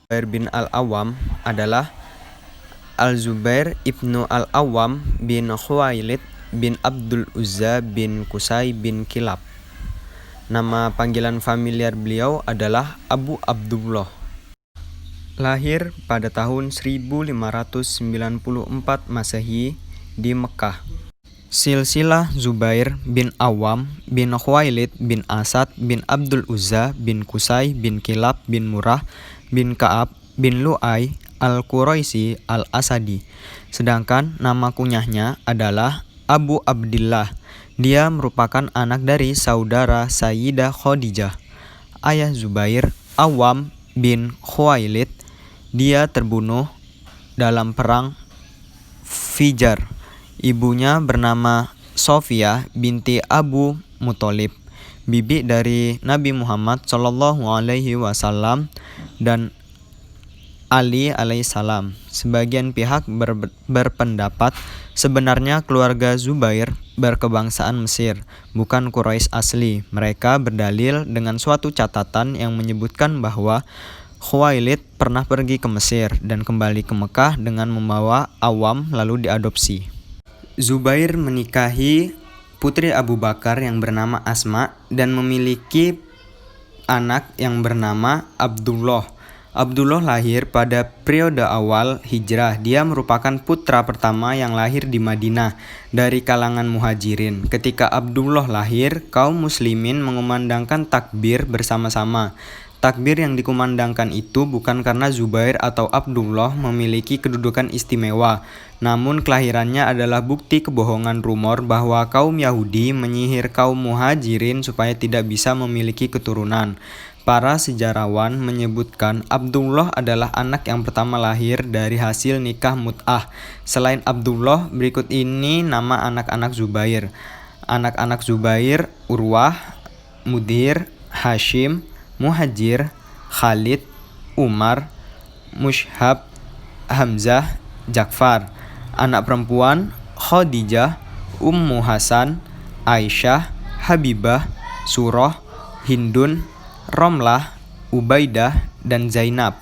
Zubair bin Al-Awwam adalah Al-Zubair ibnu Al-Awwam bin Khuwailid bin Abdul Uzza bin Qusay bin Kilab. Nama panggilan familiar beliau adalah Abu Abdullah. Lahir pada tahun 1594 Masehi di Mekah. Silsilah Zubair bin Awam bin Khuwailid bin Asad bin Abdul Uzza bin Qusay bin Kilab bin Murrah bin Ka'ab bin Lu'ay al-Quraisy al-Asadi. Sedangkan nama kunyahnya adalah Abu Abdillah. Dia merupakan anak dari saudara Sayyidah Khadijah. Ayah Zubair, Awam bin Khuwailid, dia terbunuh dalam perang Fijar. Ibunya bernama Sofia binti Abu Muthalib, bibi dari Nabi Muhammad SAW dan Ali alaihissalam. Sebagian pihak berpendapat sebenarnya keluarga Zubair berkebangsaan Mesir, bukan Quraisy asli. Mereka berdalil dengan suatu catatan yang menyebutkan bahwa Khuwailid pernah pergi ke Mesir dan kembali ke Mekah dengan membawa Awam lalu diadopsi. Zubair menikahi putri Abu Bakar yang bernama Asma dan memiliki anak yang bernama Abdullah. Abdullah lahir pada periode awal hijrah. Dia merupakan putra pertama yang lahir di Madinah dari kalangan muhajirin. Ketika Abdullah lahir, kaum muslimin mengumandangkan takbir bersama-sama. Takbir yang dikumandangkan itu bukan karena Zubair atau Abdullah memiliki kedudukan istimewa, namun kelahirannya adalah bukti kebohongan rumor bahwa kaum Yahudi menyihir kaum muhajirin supaya tidak bisa memiliki keturunan. Para sejarawan menyebutkan Abdullah adalah anak yang pertama lahir dari hasil nikah mut'ah. Selain Abdullah, berikut ini nama anak-anak Zubair. Anak-anak Zubair: Urwah, Mudhir, Hashim, Muhajir, Khalid, Umar, Mushab, Hamzah, Ja'far. Anak perempuan: Khadijah, Ummu Hasan, Aisyah, Habibah, Surah, Hindun, Romlah, Ubaidah, dan Zainab.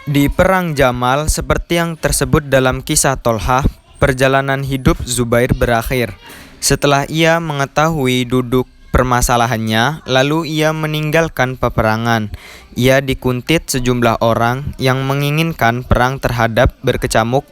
Di Perang Jamal, seperti yang tersebut dalam kisah Tolhah, perjalanan hidup Zubair berakhir. Setelah ia mengetahui duduk permasalahannya, lalu ia meninggalkan peperangan. Ia dikuntit sejumlah orang yang menginginkan perang terhadap berkecamuk.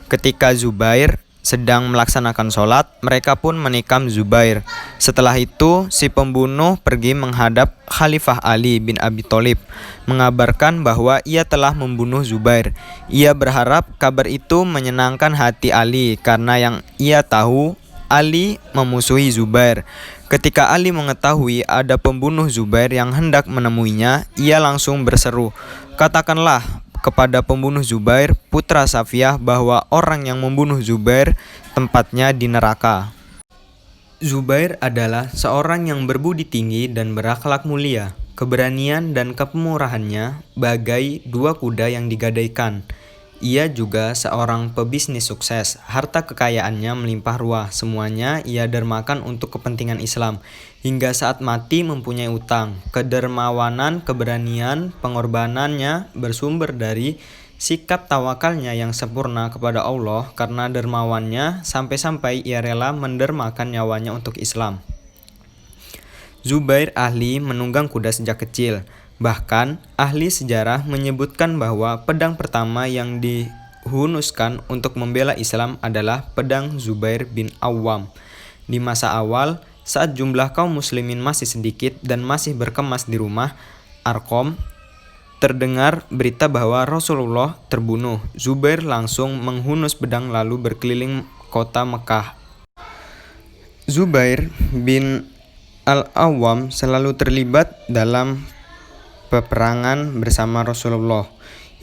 Ketika Zubair sedang melaksanakan sholat, mereka pun menikam Zubair. Setelah itu, si pembunuh pergi menghadap Khalifah Ali bin Abi Thalib, mengabarkan bahwa ia telah membunuh Zubair. Ia berharap kabar itu menyenangkan hati Ali, karena yang ia tahu Ali memusuhi Zubair. Ketika Ali mengetahui ada pembunuh Zubair yang hendak menemuinya, ia langsung berseru, "Katakanlah kepada pembunuh Zubair, putra Safiyah, bahwa orang yang membunuh Zubair tempatnya di neraka." Zubair adalah seorang yang berbudi tinggi dan berakhlak mulia. Keberanian dan kepemurahannya bagai dua kuda yang digadaikan. Ia juga seorang pebisnis sukses. Harta kekayaannya melimpah ruah. Semuanya ia dermakan untuk kepentingan Islam. Hingga saat mati mempunyai utang. Kedermawanan, keberanian, pengorbanannya bersumber dari sikap tawakalnya yang sempurna kepada Allah. Karena dermawannya sampai-sampai ia rela mendermakan nyawanya untuk Islam. Zubair ahli menunggang kuda sejak kecil. Bahkan, ahli sejarah menyebutkan bahwa pedang pertama yang dihunuskan untuk membela Islam adalah pedang Zubair bin Awam. Di masa awal, saat jumlah kaum muslimin masih sedikit dan masih berkemas di rumah Arqam, terdengar berita bahwa Rasulullah terbunuh. Zubair langsung menghunus pedang lalu berkeliling kota Mekah. Zubair bin Al-Awwam selalu terlibat dalam peperangan bersama Rasulullah,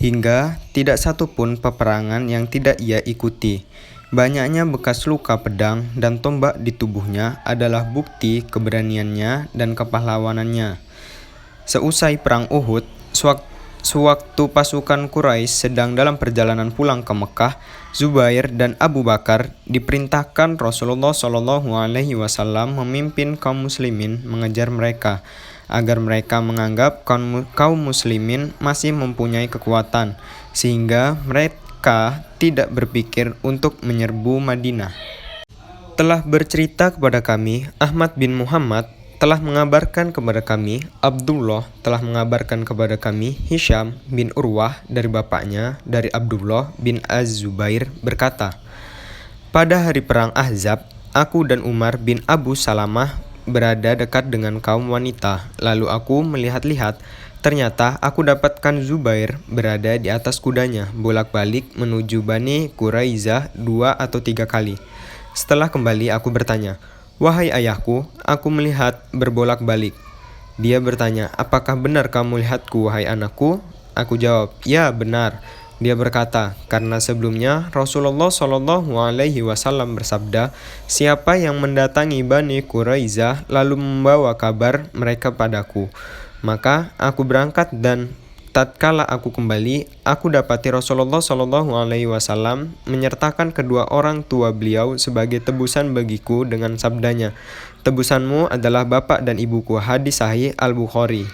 hingga tidak satu pun peperangan yang tidak ia ikuti. Banyaknya bekas luka pedang dan tombak di tubuhnya adalah bukti keberaniannya dan kepahlawanannya. Seusai perang Uhud, sewaktu pasukan Quraisy sedang dalam perjalanan pulang ke Mekah, Zubair dan Abu Bakar diperintahkan Rasulullah SAW memimpin kaum muslimin mengejar mereka. agar mereka menganggap kaum muslimin masih mempunyai kekuatan, sehingga mereka tidak berpikir untuk menyerbu Madinah. Telah bercerita kepada kami Ahmad bin Muhammad, telah mengabarkan kepada kami Abdullah, telah mengabarkan kepada kami Hisham bin Urwah dari bapaknya, dari Abdullah bin Az-Zubair berkata, pada hari perang Ahzab, aku dan Umar bin Abu Salamah berada dekat dengan kaum wanita. Lalu aku melihat-lihat, ternyata aku dapatkan Zubair berada di atas kudanya, bolak-balik menuju Bani Quraizah 2 atau 3 kali. Setelah kembali aku bertanya, wahai ayahku, aku melihat berbolak-balik. Dia bertanya, apakah benar kamu lihatku, wahai anakku? Aku jawab, ya benar. Dia berkata, karena sebelumnya Rasulullah Shallallahu Alaihi Wasallam bersabda, siapa yang mendatangi Bani Quraizah lalu membawa kabar mereka padaku, maka aku berangkat dan tatkala aku kembali, aku dapati Rasulullah Shallallahu Alaihi Wasallam menyertakan kedua orang tua beliau sebagai tebusan bagiku dengan sabdanya, tebusanmu adalah bapak dan ibuku. Hadis Sahih Al Bukhari.